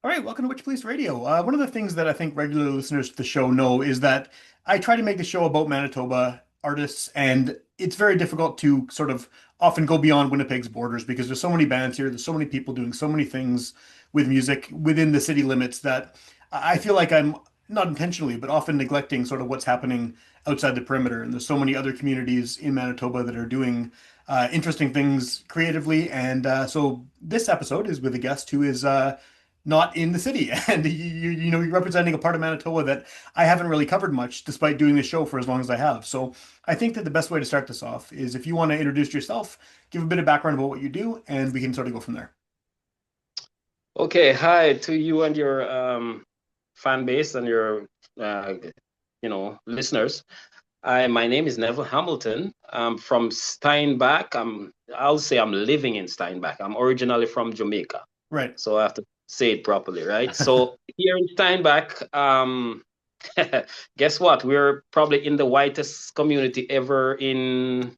All right, welcome to Witchpolice Radio. One of the things that I think regular listeners to the show know is that I try to make the show about Manitoba artists, and it's very difficult to sort of often go beyond Winnipeg's borders because there's so many bands here, there's so many people doing so many things with music within the city limits that I feel like I'm not intentionally, but often neglecting sort of what's happening outside the perimeter. And there's so many other communities in Manitoba that are doing interesting things creatively. And so this episode is with a guest who is not in the city. And you're representing a part of Manitoba that I haven't really covered much, despite doing this show for as long as I have. So I think that the best way to start this off is if you want to introduce yourself, give a bit of background about what you do, and we can sort of go from there. Okay, hi to you and your fan base and your uh, listeners. My name is Neville Hamilton. I'm from Steinbach. I'll say I'm living in Steinbach. I'm originally from Jamaica, Right. so I have to say it properly, right? So here in Steinbach, guess what? We're probably in the whitest community ever in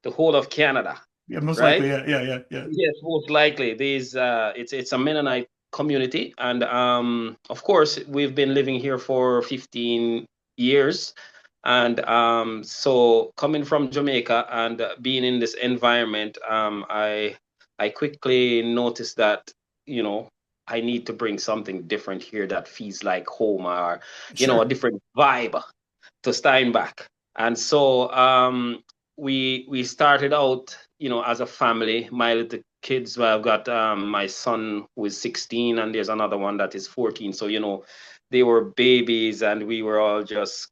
the whole of Canada, Yeah, most likely. right? Yeah, yeah, yeah, yeah. Yes, most likely. It's a Mennonite community, and of course we've been living here for 15 years, and so coming from Jamaica and being in this environment, I quickly noticed that you know I need to bring something different here that feels like home or a Sure. different vibe to Steinbach. And so we started out, as a family. My little kids, well, I've got my son who is 16, and there's another one that is 14. So, they were babies, and we were all just,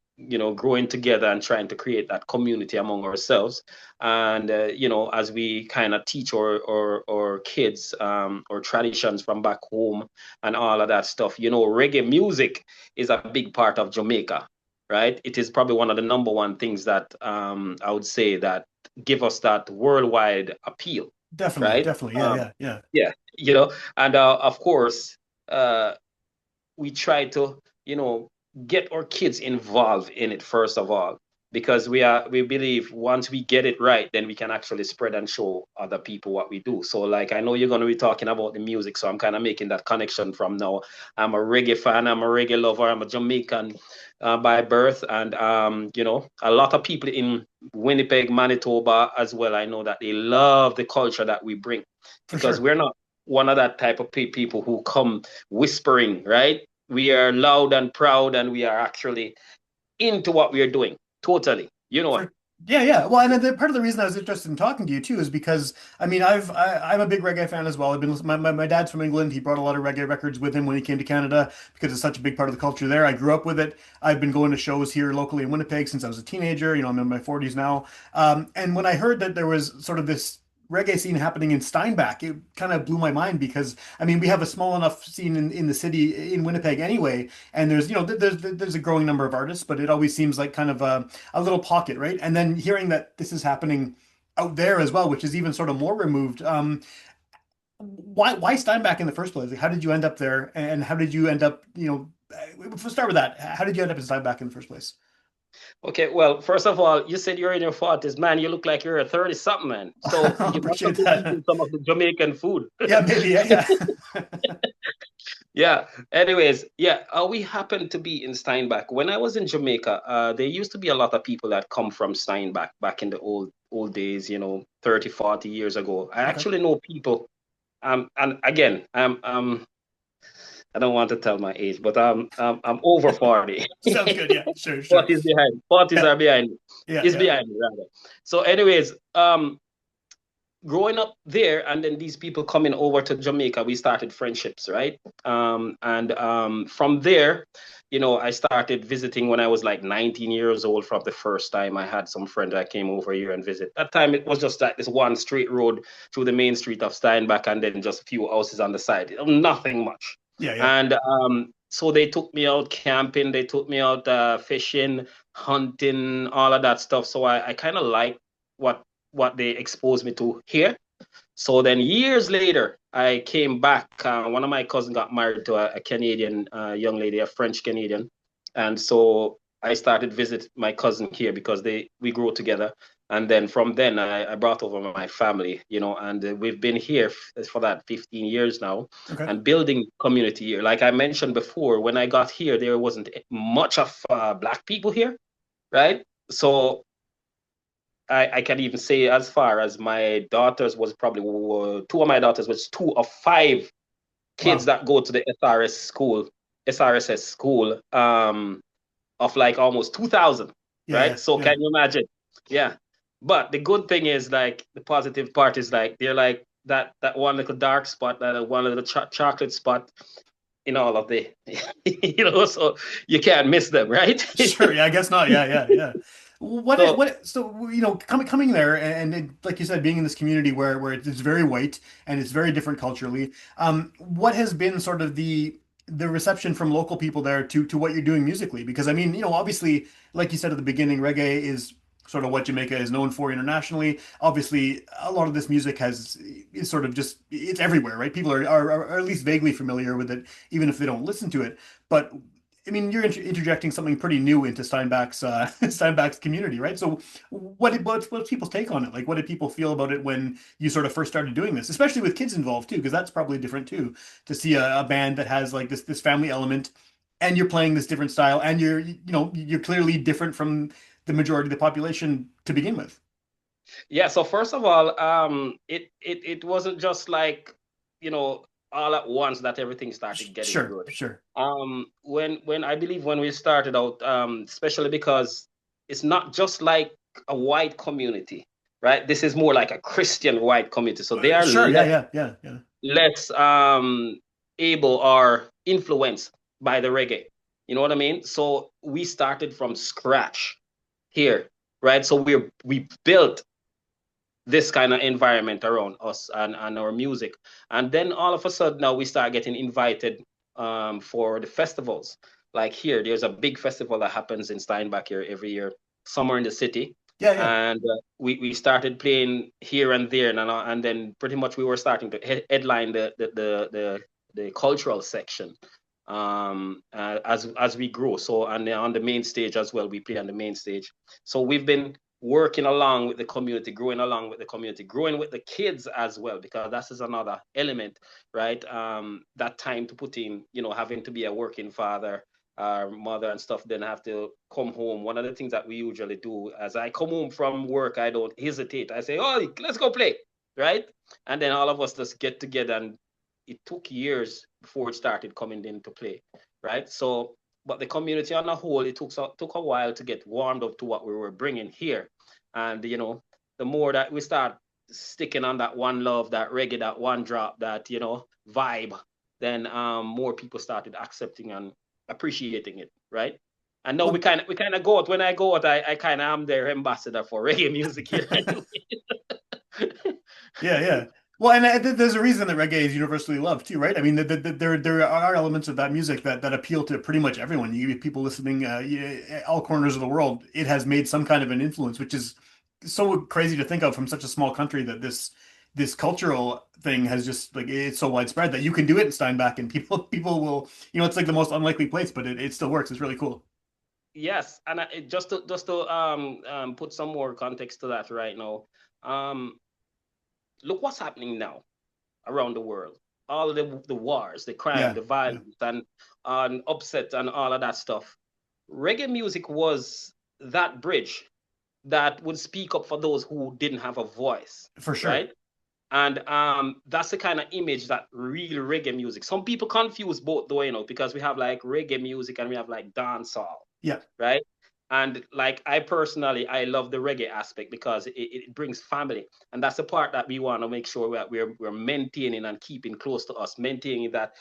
growing together and trying to create that community among ourselves. And, as we kind of teach our kids our traditions from back home and all of that stuff, reggae music is a big part of Jamaica, right? It is probably one of the number one things that I would say that give us that worldwide appeal, Definitely, right? definitely. Yeah, yeah, yeah. Yeah, and of course, uh, we try to, get our kids involved in it first of all, because we believe once we get it right, then we can actually spread and show other people what we do. So like I know you're going to be talking about the music, so I'm kind of making that connection from now. I'm a reggae fan, I'm a reggae lover, I'm a Jamaican by birth, and a lot of people in Winnipeg, Manitoba as well, I know that they love the culture that we bring, For because sure. we're not one of that type of people who come whispering, right? We are loud and proud, and we are actually into what we are doing. Totally. You know what? For yeah, yeah. Well, and part of the reason I was interested in talking to you too is because I mean I'm a big reggae fan as well. I've been my dad's from England. He brought a lot of reggae records with him when he came to Canada because it's such a big part of the culture there. I grew up with it. I've been going to shows here locally in Winnipeg since I was a teenager. I'm in my 40s now. And when I heard that there was sort of this reggae scene happening in Steinbach, it kind of blew my mind because I mean we have a small enough scene in the city in Winnipeg anyway, and there's there's a growing number of artists, but it always seems like kind of a little pocket, right? And then hearing that this is happening out there as well, which is even sort of more removed. Why Steinbach in the first place? Like, how did you end up there, and how did you end up? Let's start with that. How did you end up in Steinbach in the first place? Okay, well, first of all, you said you're in your 40s, man. You look like you're a 30 something, man. So I you must have appreciate been that. eating some of the Jamaican food. Yeah, maybe. Yeah, yeah. Yeah. Anyways, yeah, we happened to be in Steinbach. When I was in Jamaica, there used to be a lot of people that come from Steinbach back in the old days, 30, 40 years ago. I Okay. actually know people. And again, I don't want to tell my age, but I'm over 40. Sounds good. Yeah, sure, sure. 40 is behind. 40s Yeah, are behind me. yeah, Is yeah. behind me, rather. So, anyways, growing up there, and then these people coming over to Jamaica, we started friendships, right? And from there, I started visiting when I was like 19 years old. From the first time I had some friend that came over here and visit. That time it was just like this one straight road through the main street of Steinbach, and then just a few houses on the side. Nothing much. Yeah, yeah. And so they took me out camping, they took me out fishing, hunting, all of that stuff. So I kind of like what what they exposed me to here. So then years later, I came back. One of my cousins got married to a Canadian young lady, a French Canadian, and so I started visit my cousin here because we grew together. And then from then, I brought over my family, and we've been here for that 15 years now Okay. and building community here. Like I mentioned before, when I got here, there wasn't much of Black people here, right? So I can even say as far as my daughters was probably two of my daughters was two of five kids Wow. that go to the SRSS school, of like almost 2,000, Yeah, right? yeah, So yeah. can you imagine? Yeah. But the good thing is like the positive part is like they're like that one little dark spot, that one little chocolate spot in all of the, so you can't miss them, right? Sure. Yeah, I guess not. Yeah, yeah, yeah. So So coming there like you said, being in this community where it's very white and it's very different culturally. What has been sort of the reception from local people there to what you're doing musically? Because I mean, obviously, like you said at the beginning, reggae is sort of what Jamaica is known for internationally. Obviously, a lot of this music is sort of just it's everywhere, right? People are at least vaguely familiar with it, even if they don't listen to it. But I mean, you're interjecting something pretty new into Steinbach's Steinbach's community, right? So, what's people's take on it? Like, what did people feel about it when you sort of first started doing this, especially with kids involved too? Because that's probably different too, to see a band that has like this family element, and you're playing this different style, and you're clearly different from the majority of the population to begin with. yeah, so first of all, it wasn't just like, all at once that everything started getting Sure, good. sure. When I believe when we started out, especially because it's not just like a white community, right? This is more like a Christian white community. So they are Sure, yeah, yeah, yeah, yeah. less able or influenced by the reggae. You know what I mean? So we started from scratch here, right? So we built this kind of environment around us and our music. And then all of a sudden now we start getting invited for the festivals. Like here, there's a big festival that happens in Steinbach here every year, somewhere in the city. Yeah, yeah. And we started playing here and there, and then pretty much we were starting to headline the cultural section as we grow. So and on the main stage as well, we play on the main stage. So we've been working along with the community, growing along with the community, growing with the kids as well, because that is another element, right? That time to put in, having to be a working father, mother and stuff, then have to come home. One of the things that we usually do, as I come home from work, I don't hesitate. I say, oh, let's go play, right? And then all of us just get together, and it took years before it started coming into play, right? So but the community on a whole, it took a while to get warmed up to what we were bringing here. And, the more that we start sticking on that one love, that reggae, that one drop, that, vibe, then more people started accepting and appreciating it, right? And now we Well, kind of go out. When I go out, I kind of am their ambassador for reggae music here. yeah, yeah. Well, and there's a reason that reggae is universally loved too, right? I mean, there are elements of that music that appeal to pretty much everyone. You get people listening, all corners of the world. It has made some kind of an influence, which is so crazy to think of from such a small country that this cultural thing has just like it's so widespread that you can do it in Steinbach and people will, it's like the most unlikely place, but it still works. It's really cool. Yes, and just to put some more context to that right now, um, look what's happening now around the world. All of the wars, the crime, Yeah, the yeah, violence, and upset and all of that stuff. Reggae music was that bridge that would speak up for those who didn't have a voice, for sure. right? And that's the kind of image that real reggae music. Some people confuse both though, because we have like reggae music and we have like dancehall, Yeah, right? And like I personally, I love the reggae aspect because it brings family, and that's the part that we want to make sure that we're maintaining and keeping close to us, maintaining that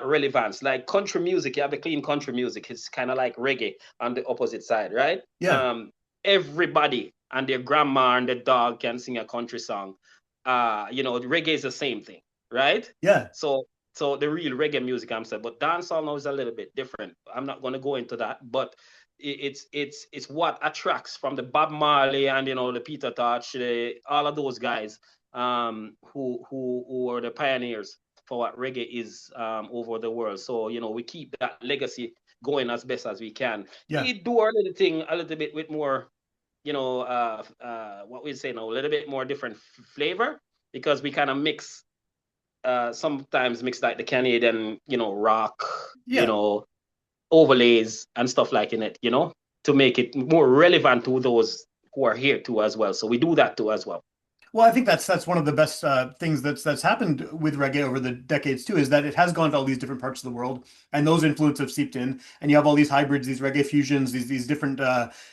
relevance. Like country music, you have the clean country music. It's kind of like reggae on the opposite side, right? yeah, Everybody and their grandma and their dog can sing a country song. Reggae is the same thing, right? yeah. So the real reggae music, I'm saying, but dancehall now is a little bit different. I'm not going to go into that, but it's what attracts from the Bob Marley and the Peter Tosh, all of those guys who are the pioneers for what reggae is over the world. So we keep that legacy going as best as we can. Yeah. We do our little thing a little bit with more, what we say now, a little bit more different flavor because we kind of mix, sometimes mix like the Canadian, rock, you Yeah. know, overlays and stuff like in it, to make it more relevant to those who are here too as well. So we do that too as well. Well, I think that's one of the best things that's happened with reggae over the decades too, is that it has gone to all these different parts of the world, and those influences have seeped in, and you have all these hybrids, these reggae fusions, these different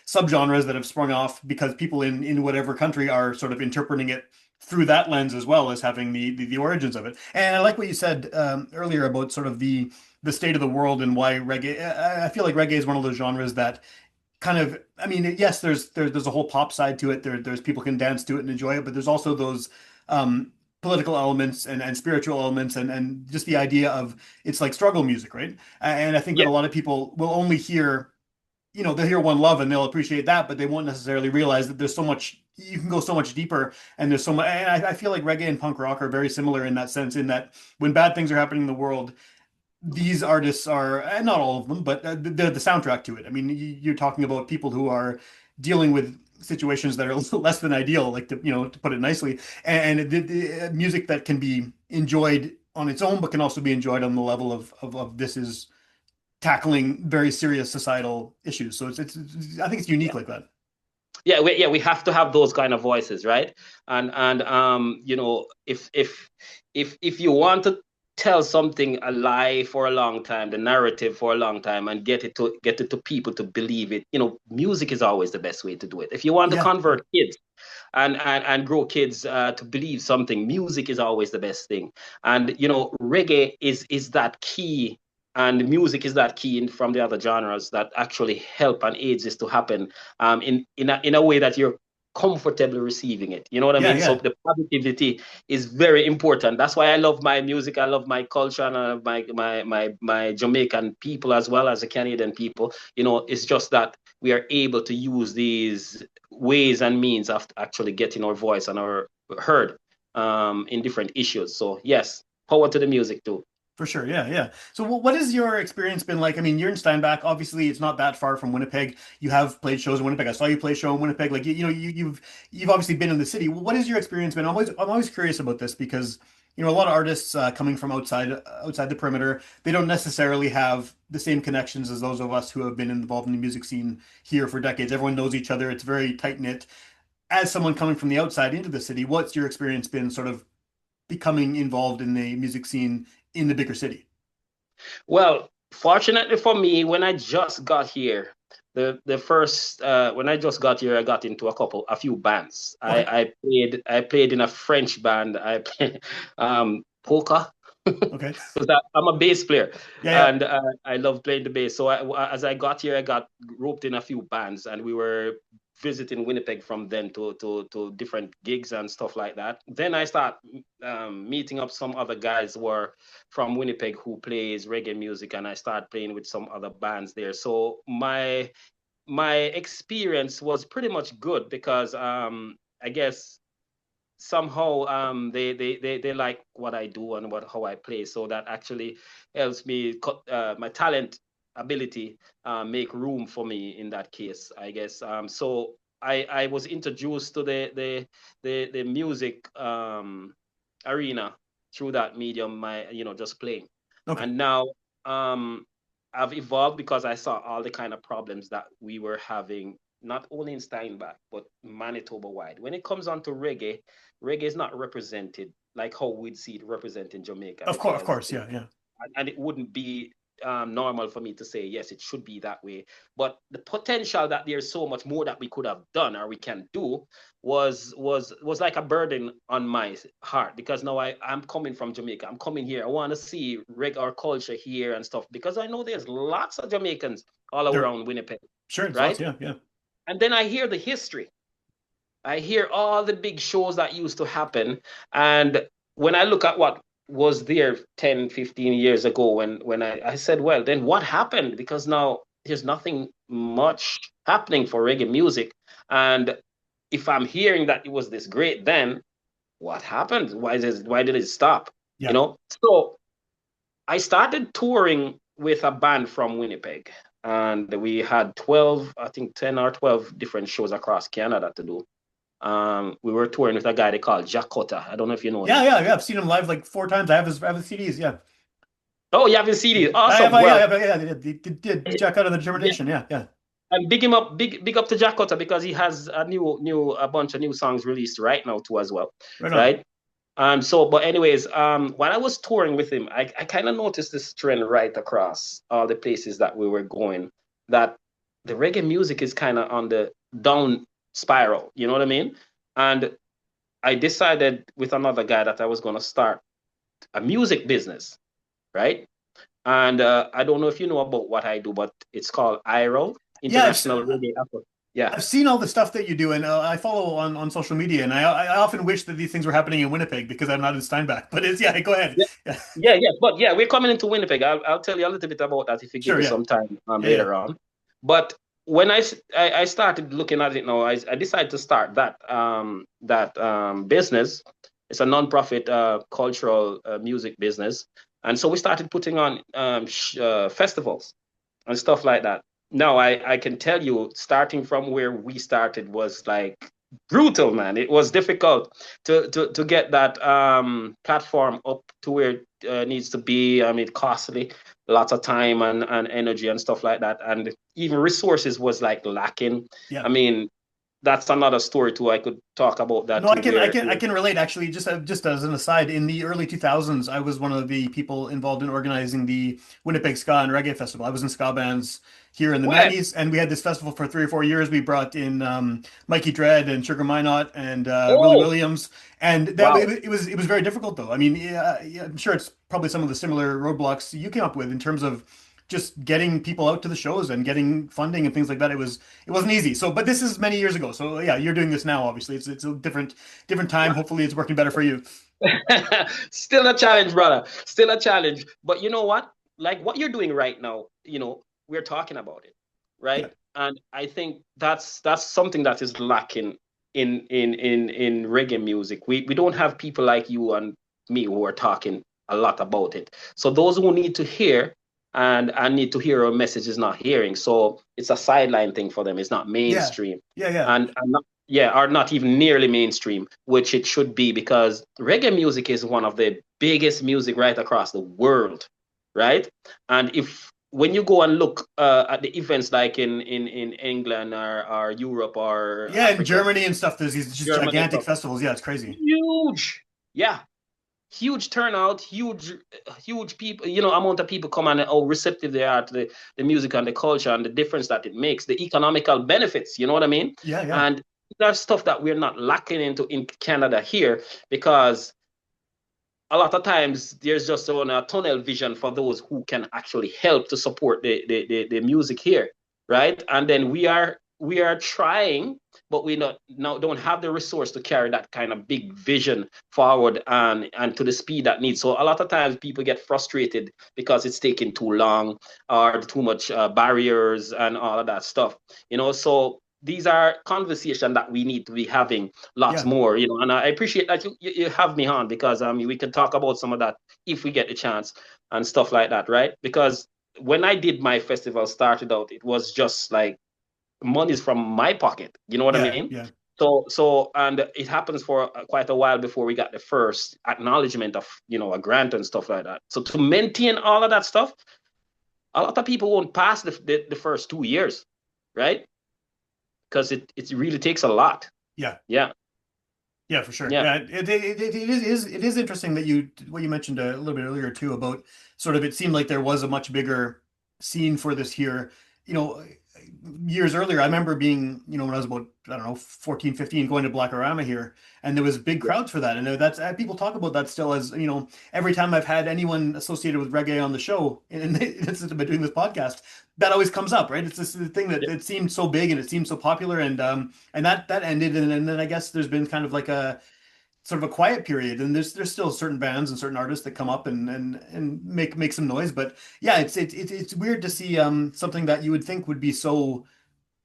subgenres that have sprung off because people in whatever country are sort of interpreting it through that lens as well as having the origins of it. And I like what you said earlier about sort of the state of the world and why reggae. I feel like reggae is one of those genres that kind of, I mean, yes, there's a whole pop side to it. There's people can dance to it and enjoy it, but there's also those um political elements and spiritual elements and just the idea of it's like struggle music, right? And I think that Yeah, a lot of people will only hear, they'll hear One Love and they'll appreciate that, but they won't necessarily realize that there's so much, you can go so much deeper, and there's so much. And I feel like reggae and punk rock are very similar in that sense, in that when bad things are happening in the world, these artists are, and not all of them, but they're the soundtrack to it. I mean, you're talking about people who are dealing with situations that are less than ideal, like to put it nicely, and the music that can be enjoyed on its own, but can also be enjoyed on the level of this is tackling very serious societal issues. So I think it's unique yeah, like that. we have to have those kind of voices, right? And if you want to tell something a lie for a long time, the narrative for a long time, and get it to people to believe it, music is always the best way to do it. If you want to Yeah, yeah, convert kids and grow kids to believe something, music is always the best thing. And reggae is that key, and music is that key from the other genres that actually help and aids this to happen, in a way that you're comfortably receiving it. You know what I yeah, mean? So yeah, the positivity is very important. That's why I love my music. I love my culture, and I love my Jamaican people as well as the Canadian people. It's just that we are able to use these ways and means of actually getting our voice and our heard, in different issues. So yes, power to the music too. for sure. Yeah, yeah. So what has your experience been like? I mean, you're in Steinbach. Obviously, it's not that far from Winnipeg. You have played shows in Winnipeg. I saw you play a show in Winnipeg. Like you've obviously been in the city. What has your experience been? I'm always curious about this because a lot of artists coming from outside the perimeter, they don't necessarily have the same connections as those of us who have been involved in the music scene here for decades. Everyone knows each other. It's very tight knit. As someone coming from the outside into the city, what's your experience been sort of becoming involved in the music scene in the bigger city? Well, fortunately for me, when I just got here, the first when I just got here, I got into a few bands. Okay. I played in a French band. I played polka. Okay. Because I'm a bass player, Yeah, yeah. and I love playing the bass. So as I got here, I got roped in a few bands, and we were visiting Winnipeg from then to different gigs and stuff like that. Then I start meeting up some other guys who are from Winnipeg who plays reggae music, and I start playing with some other bands there. So my experience was pretty much good because I guess somehow they like what I do and how I play. So that actually helps me cut my talent ability, make room for me in that case, I guess. So I was introduced to the music arena through that medium, my just playing. Okay. And now um I've evolved because I saw all the kind of problems that we were having, not only in Steinbach, but Manitoba wide. When it comes on to reggae is not represented like how we'd see it represented in Jamaica, Of because course. Yeah, yeah. and it wouldn't be normal for me to say yes, it should be that way. But the potential that there's so much more that we could have done or we can do was like a burden on my heart, because now I'm coming from Jamaica. I'm coming here. I want to see our culture here and stuff, because I know there's lots of Jamaicans all There, around Winnipeg, sure, it's lots. right? Yeah, yeah. And then I hear the history. I hear all the big shows that used to happen. And when I look at what was there 10, 15 years ago, when I said, well, then what happened? Because now there's nothing much happening for reggae music. And if I'm hearing that it was this great then, what happened? Why did it stop? Yeah. So I started touring with a band from Winnipeg. and we had 12, I think 10 or 12 different shows across Canada to do. We were touring with a guy they call Jack Cotta. I don't know if you know him. Yeah. I've seen him live like 4 times. I have his CDs. Yeah. Oh, you haven't seen it? I have. Awesome. Yeah. Well, Did Jack out of the yeah, determination. Yeah. Yeah. and big him up, big up to Jack Cotta because he has a bunch of new songs released right now too as well, Right on. right? But anyways, when I was touring with him, I kind of noticed this trend right across all the places that we were going, that the reggae music is kind of on the down spiral, you know what I mean? And I decided with another guy that I was going to start a music business, right? And I don't know if you know about what I do, but it's called IRO, Yeah. International Reggae Afro. Yeah. I've seen all the stuff that you do, and I follow on social media, and I often wish that these things were happening in Winnipeg because I'm not in Steinbach. But it's yeah, go ahead. Yeah, Yeah, yeah. But yeah, we're coming into Winnipeg. I'll tell you a little bit about that if you give sure. me Yeah, some time yeah. later on. But when I started looking at it now, I decided to start that business. It's a non-profit cultural music business, and so we started putting on festivals and stuff like that. Now I can tell you, starting from where we started was like brutal, man. It was difficult to get that platform up to where it needs to be. I mean, costly, lots of time and energy and stuff like that, and even resources was like lacking. Yeah. I mean, that's another story too. I could talk about that No, too. Where I can relate actually. Just as an aside, in the early 2000s, I was one of the people involved in organizing the Winnipeg Ska and Reggae Festival. I was in ska bands here in the well, 90s, and we had this festival for 3 or 4 years. We brought in Mikey Dread and Sugar Minot and Willie oh Williams, and that wow, it was very difficult though. I mean, yeah, I'm sure it's probably some of the similar roadblocks you came up with in terms of just getting people out to the shows and getting funding and things like that. It wasn't easy. So, but this is many years ago. So yeah, you're doing this now. Obviously, it's a different time. Hopefully, it's working better for you. still a challenge, brother. Still a challenge. But you know what? Like what you're doing right now, we're talking about it, Yeah, right? And I think that's something that is lacking in reggae music. We don't have people like you and me who are talking a lot about it. So those who need to hear and need to hear our message is not hearing. So it's a sideline thing for them. It's not yeah, mainstream. yeah. And not, yeah, are not even nearly mainstream, which it should be because reggae music is one of the biggest music right across the world, right? And if when you go and look at the events like in England or Europe or Yeah, in Africa, Germany and stuff, there's these just Germany and gigantic stuff, festivals. Yeah, it's crazy. huge, yeah, huge turnout, huge people, amount of people come and how receptive they are to the music and the culture and the difference that it makes, the economical benefits, you know what I mean? Yeah. And that's stuff that we're not lacking into in Canada here because a lot of times there's just a tunnel vision for those who can actually help to support the music here, right? And then we are trying, but we not now don't have the resource to carry that kind of big vision forward and to the speed that needs. So a lot of times people get frustrated because it's taking too long or too much barriers and all of that stuff. So these are conversations that we need to be having lots Yeah. more, and I appreciate that you have me on because we can talk about some of that if we get the chance and stuff like that, right? Because when I did my festival started out, it was just like money's from my pocket, you know what I mean? Yeah. And it happens for quite a while before we got the first acknowledgement of a grant and stuff like that. So to maintain all of that stuff, a lot of people won't pass the first 2 years, right? Because it really takes a lot. Yeah. Yeah. Yeah, for sure. Yeah. Yeah, it is interesting that what you mentioned a little bit earlier too about sort of it seemed like there was a much bigger scene for this here. You know, years earlier, I remember being, when I was about, I don't know, 14, 15, going to Blackorama here, and there was big Yeah. crowds for that. And that's people talk about that still as, every time I've had anyone associated with reggae on the show, and it's been doing this podcast, that always comes up, right? It's this thing that Yeah. it seemed so big and it seemed so popular, and that ended, and then I guess there's been kind of like a sort of a quiet period, and there's still certain bands and certain artists that come up and make some noise, but yeah, it's weird to see something that you would think would be so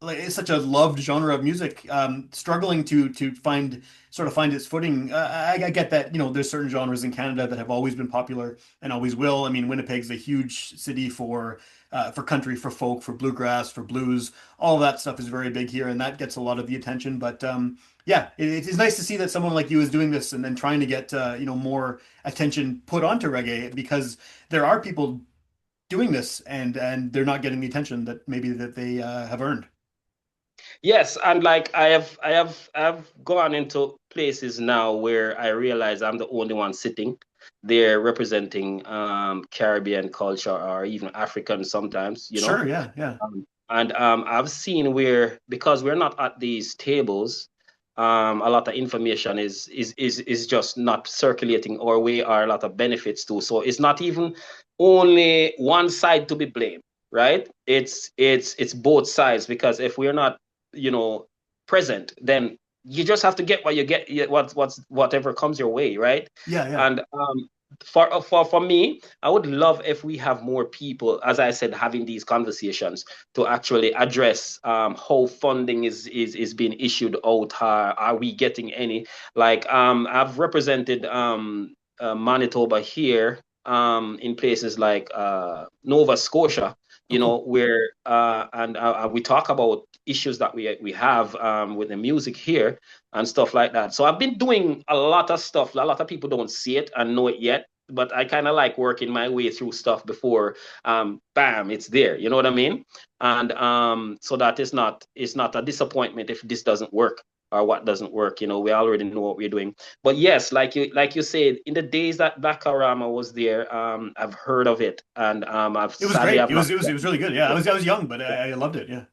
like it's such a loved genre of music, struggling to find its footing. I get that, there's certain genres in Canada that have always been popular and always will. I mean, Winnipeg's a huge city for country, for folk, for bluegrass, for blues. All of that stuff is very big here, and that gets a lot of the attention. But yeah, it is nice to see that someone like you is doing this and then trying to get more attention put onto reggae, because there are people doing this, and they're not getting the attention that maybe that they have earned. Yes, and like I've gone into places now where I realize I'm the only one sitting there representing Caribbean culture or even African sometimes, you know. Sure, yeah, yeah. And I've seen where, because we're not at these tables, a lot of information is just not circulating our way, or a lot of benefits too. So it's not even only one side to be blamed, right? It's both sides, because if we're not, you know, present, then you just have to get what you get, whatever comes your way, right? Yeah, yeah. And for me, I would love if we have more people, as I said, having these conversations to actually address how funding is being issued out. Are we getting any? Like I've represented Manitoba here in places like Nova Scotia, Oh, you know, cool. where and we talk about issues that we have with the music here and stuff like that. So I've been doing a lot of stuff. A lot of people don't see it and know it yet, but I kind of like working my way through stuff before, bam, it's there. You know what I mean? And so that it's not a disappointment if this doesn't work or what doesn't work. You know, we already know what we're doing. But yes, like you said, in the days that Bakarama was there, I've heard of it, and I've It was sadly great. I've not. It was really good. Yeah, I was young, but I loved it. Yeah.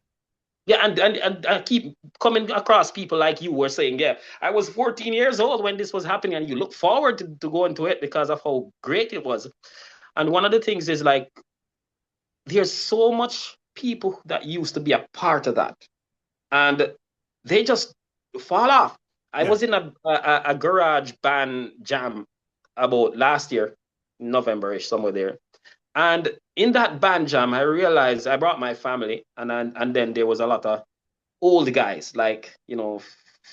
Yeah, and I keep coming across people like you were saying, yeah, I was 14 years old when this was happening, and you look forward to going to it because of how great it was. And one of the things is like there's so much people that used to be a part of that, and they just fall off. I Yeah. was in a garage band jam about last year, November-ish, somewhere there. And in that band jam, I realized I brought my family, and then there was a lot of old guys, like, you know,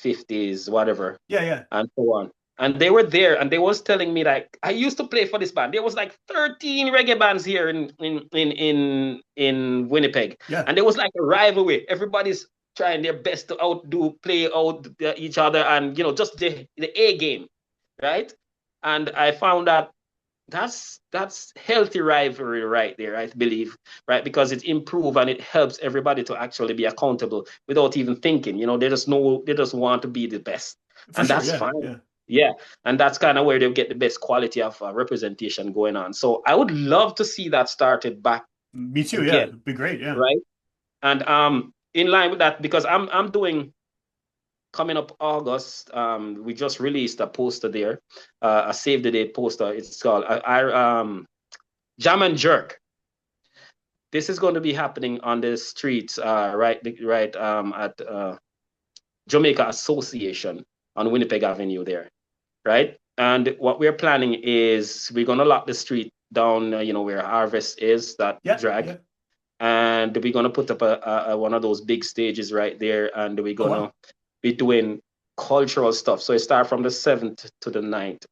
50s, whatever, Yeah, yeah. and so on. And they were there, and they was telling me like I used to play for this band. There was like 13 reggae bands here in Winnipeg, Yeah. and there was like a rivalry. Everybody's trying their best to play out each other, and you know, just the A game, right? And I found that that's healthy rivalry right there, I believe, right? Because it improves and it helps everybody to actually be accountable without even thinking. You know, they just want to be the best, For and sure. that's Yeah, fine. yeah. Yeah, and that's kind of where they get the best quality of representation going on. So I would love to see that started back Me too. Yeah, again, it'd be great. Yeah. right? And in line with that, because I'm doing coming up August, we just released a poster there, a save the date poster. It's called Jam and Jerk. This is going to be happening on the streets, right at Jamaica Association on Winnipeg Avenue there, right? And what we're planning is we're going to lock the street down, you know, where Harvest is, that Yeah, drag, yeah. and we're going to put up a one of those big stages right there, and we're Oh, going to wow. be doing cultural stuff. So it starts from the 7th to the 9th.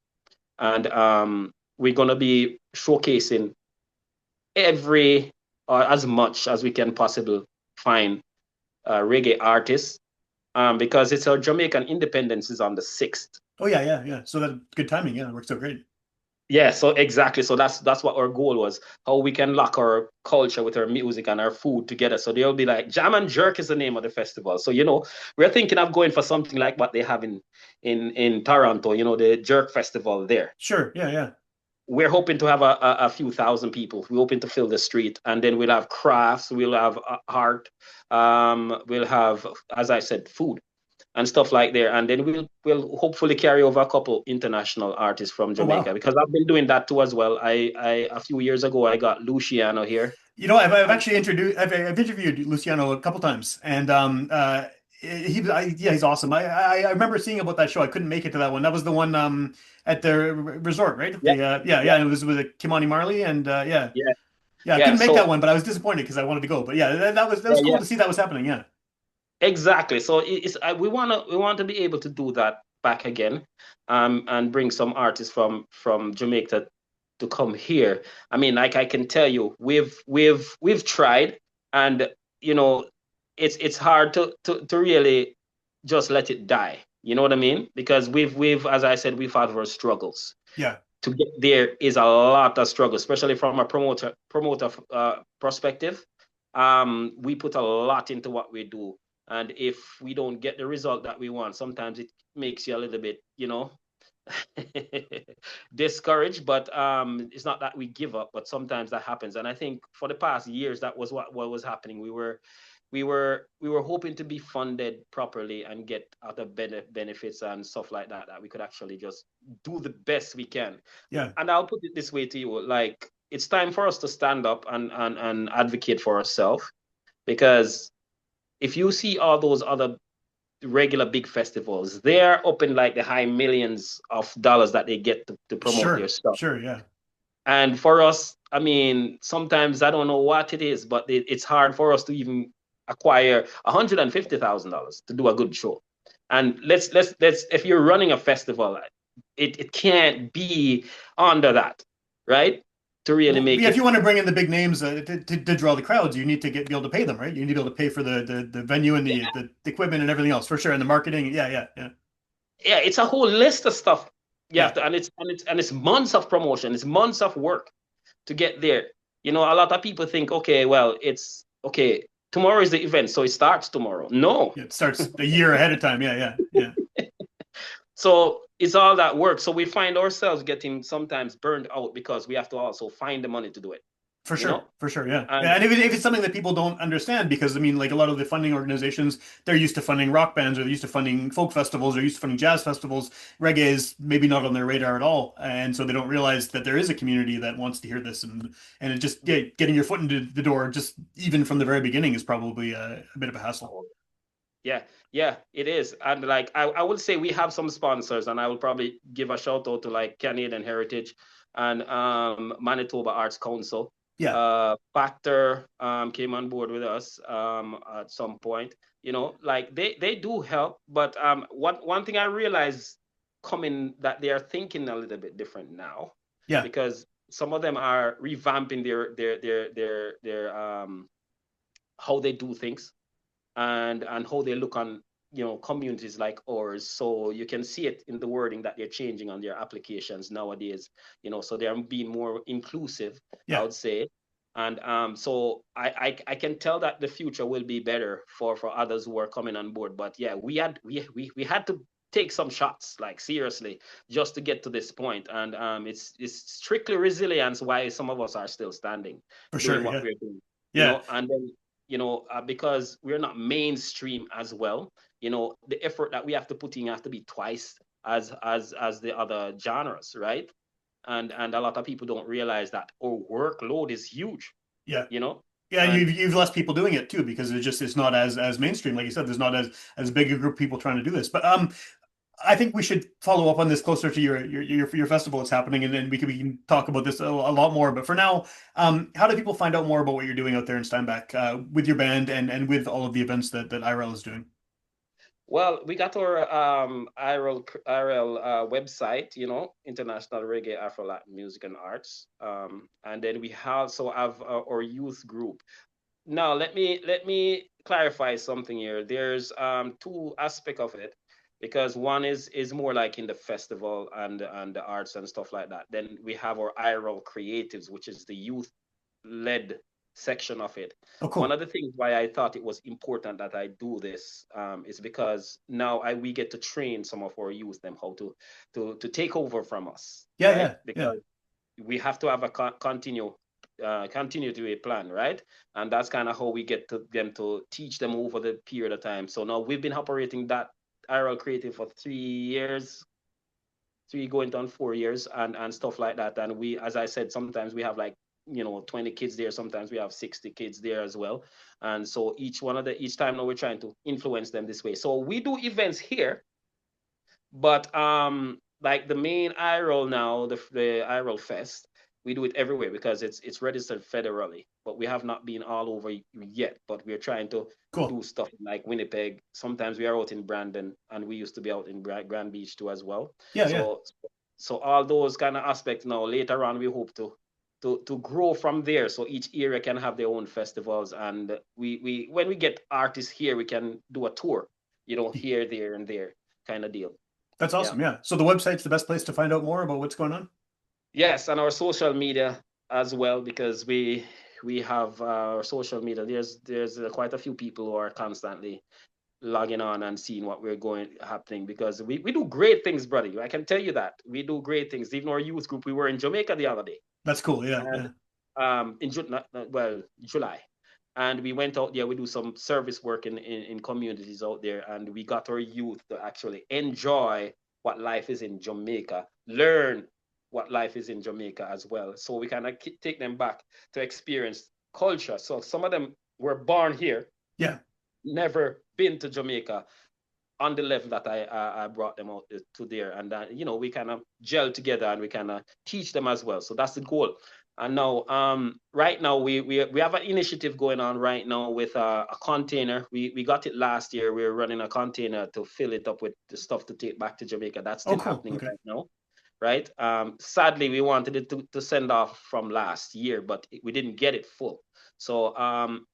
And we're going to be showcasing every or as much as we can possibly find reggae artists, because it's our Jamaican independence is on the 6th. Oh, yeah, yeah, yeah. So that good timing. Yeah, it works out great. Yeah, so exactly. So that's what our goal was, how we can lock our culture with our music and our food together. So they'll be like, Jam and Jerk is the name of the festival. So, you know, we're thinking of going for something like what they have in Toronto, you know, the Jerk Festival there. Sure. Yeah, yeah. We're hoping to have a few thousand people. We're hoping to fill the street, and then we'll have crafts, we'll have art, we'll have, as I said, food and stuff like there. And then we'll hopefully carry over a couple international artists from Oh, Jamaica, wow. because I've been doing that too as well. I a few years ago I got Luciano here. I've And actually I've interviewed Luciano a couple times, and yeah, he's awesome. I remember seeing about that show. I couldn't make it to that one. That was the one at the resort, right? yeah, Yeah, yeah, yeah. And it was with Kimani Marley, and yeah, yeah, yeah. I yeah. couldn't make So that one, but I was disappointed because I wanted to go. But yeah, that was yeah, cool yeah. to see that was happening. Yeah. Exactly. So we want to be able to do that back again, and bring some artists from Jamaica to come here. I mean, like I can tell you, we've tried, and you know, it's hard to really just let it die. You know what I mean? Because we've as I said, we've had our struggles. Yeah, To get there is a lot of struggle, especially from a promoter perspective. We put a lot into what we do, and if we don't get the result that we want, sometimes it makes you a little bit, discouraged. But it's not that we give up, but sometimes that happens. And I think for the past years, that was what was happening. We were hoping to be funded properly and get other benefits and stuff like that, that we could actually just do the best we can. yeah, And I'll put it this way to you, like, it's time for us to stand up and advocate for ourselves, because if you see all those other regular big festivals, they're up in like the high millions of dollars that they get to promote their sure, stuff. sure, yeah, And for us, I mean, sometimes I don't know what it is, but it's hard for us to even acquire $150,000 to do a good show. And let's if you're running a festival, it can't be under that, right? To really well, make yeah, if it. you want to bring in the big names to draw the crowds, you need to be able to pay them, right? You need to be able to pay for the venue and the equipment and everything else for sure, and the marketing. Yeah, yeah, yeah, Yeah, it's a whole list of stuff you have yeah, to, and it's months of promotion, it's months of work to get there. A lot of people think, okay, well, it's okay. Tomorrow is the event, so it starts tomorrow. No. yeah. It starts a year ahead of time. Yeah, yeah, yeah. So it's all that work. So we find ourselves getting sometimes burned out because we have to also find the money to do it, you know? For sure, yeah, yeah. And And if it's something that people don't understand, because I mean, like a lot of the funding organizations, they're used to funding rock bands, or they're used to funding folk festivals, or used to funding jazz festivals. Reggae is maybe not on their radar at all, and so they don't realize that there is a community that wants to hear this, and it just getting your foot into the door, just even from the very beginning, is probably a bit of a hassle. yeah, yeah, it is. And like I would say we have some sponsors, and I will probably give a shout out to like Canadian Heritage and Manitoba Arts Council. Yeah, Factor came on board with us at some point. Like they do help, but one thing I realized coming, that they are thinking a little bit different now, yeah, because some of them are revamping their how they do things, and how they look on communities like ours. So you can see it in the wording that they're changing on their applications nowadays. So they're being more inclusive, I yeah. would say. And so I can tell that the future will be better for others who are coming on board. But yeah, we had to take some shots, like, seriously, just to get to this point. And it's strictly resilience why some of us are still standing, For doing sure, what yeah, we're doing. yeah. And then because we're not mainstream as well. The effort that we have to put in have to be twice as the other genres, right? And a lot of people don't realize that our workload is huge. Yeah. You know, Yeah, and and you've less people doing it too, because it's not as mainstream. Like you said, there's not as big a group of people trying to do this. But I think we should follow up on this closer to your festival that's happening, and then we can talk about this a lot more. But for now, how do people find out more about what you're doing out there in Steinbach with your band and with all of the events that IRL is doing? well, we got our IRL website, International Reggae Afro Latin Music and Arts, and then we also have our youth group. Now, let me clarify something here. There's two aspects of it, because one is more like in the festival and the arts and stuff like that. Then we have our IRL Creatives, which is the youth led section of it. Oh, One cool. of the things why I thought it was important that I do this is because now we get to train some of our youth them how to take over from us, Yeah, right? yeah, yeah, Because we have to have a continue to a plan, right? And that's kind of how we get to them, to teach them over the period of time. So now we've been operating that IRL Creative for 3 years, three going on 4 years, and stuff like that. And we, as I said, sometimes we have like 20 kids there, sometimes we have 60 kids there as well. And so each time now we're trying to influence them this way. So we do events here, but like the main IRL now, the IRL Fest, We do it everywhere because it's registered federally, but we have not been all over yet. But we're trying to Cool. do stuff like Winnipeg. Sometimes we are out in Brandon, and we used to be out in Grand Beach too as well. Yeah, yeah. So all those kind of aspects now. Later on, we hope to grow from there. So each area can have their own festivals, and we when we get artists here, we can do a tour. Here, there, and there kind of deal. That's Yeah. awesome. Yeah. So the website's the best place to find out more about what's going on. Yes, and our social media as well, because we have our social media. There's quite a few people who are constantly logging on and seeing what we're going happening, because we do great things, brother. I can tell you that we do great things. Even our youth group, we were in Jamaica the other day, That's cool. Yeah, and yeah. in July, and we went out there. We do some service work in communities out there, and we got our youth to actually enjoy what life is in Jamaica, learn what life is in Jamaica as well. So we kind of take them back to experience culture. So some of them were born here, Yeah. never been to Jamaica on the level that I brought them out to there. And, we kind of gel together and we kind of teach them as well. So that's the goal. And now, right now, we have an initiative going on right now with a container. We got it last year. We're running a container to fill it up with the stuff to take back to Jamaica. That's Oh, still cool. happening Okay. right now. Right. Sadly, we wanted it to send off from last year, but we didn't get it full. So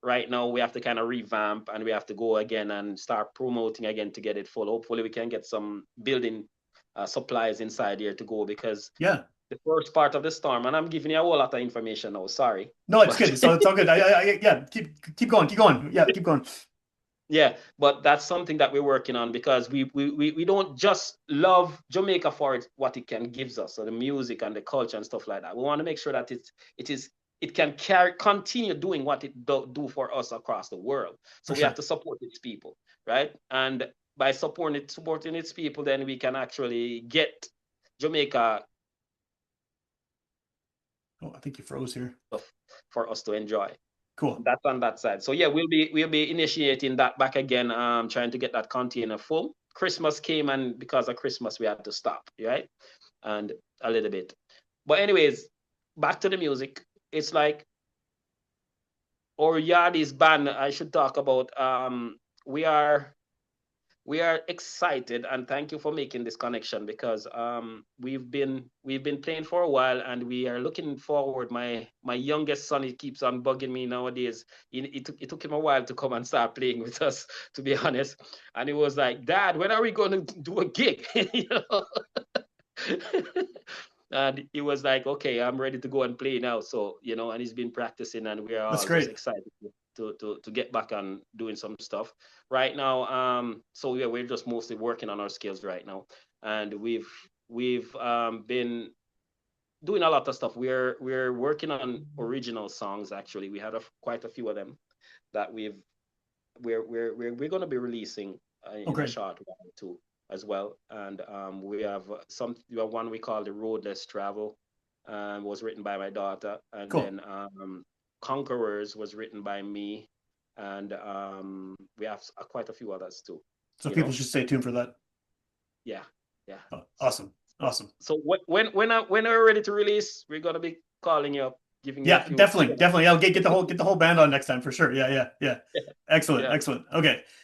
right now we have to kind of revamp and we have to go again and start promoting again to get it full. Hopefully we can get some building supplies inside here to go, because Yeah. the first part of the storm, and I'm giving you a whole lot of information now, sorry. No, it's But good. So it's all good. Yeah. Keep going. Keep going. Yeah. Keep going. yeah, but that's something that we're working on, because we don't just love Jamaica for what it can gives us, so the music and the culture and stuff like that. We want to make sure that it can continue doing what it do for us across the world. So For we have sure. to support its people, right? And by supporting its people, then we can actually get Jamaica Oh, I think you froze here. for us to enjoy. Cool. That's on that side. So yeah, we'll be initiating that back again, trying to get that container full. Christmas came, and because of Christmas we had to stop, right? And a little bit. But anyways, back to the music. It's like our Yaadies band, I should talk about. We are we are excited, and thank you for making this connection, because we've been playing for a while and we are looking forward. My youngest son, he keeps on bugging me nowadays. It took him a while to come and start playing with us, to be honest. And he was like, Dad, when are we going to do a gig? you know and he was like, okay, I'm ready to go and play now. So, and he's been practicing, and we are That's all just great. excited to get back on doing some stuff right now. So yeah, we're just mostly working on our skills right now, and we've been doing a lot of stuff. We're working on original songs. Actually, we had quite a few of them that we're going to be releasing Oh, in a great. short while too, as well. And we have one we call The Road Less Travel, was written by my daughter. And Cool. then Conquerors was written by me. And we have quite a few others too, So you people know? should stay tuned for that. Yeah, yeah. Oh, awesome. Awesome. So when we're ready to release, we're gonna be calling you up, giving you a Yeah, few. definitely. Definitely. I'll get the whole band on next time for sure. Yeah, yeah, yeah. Excellent. Yeah. Excellent. Okay.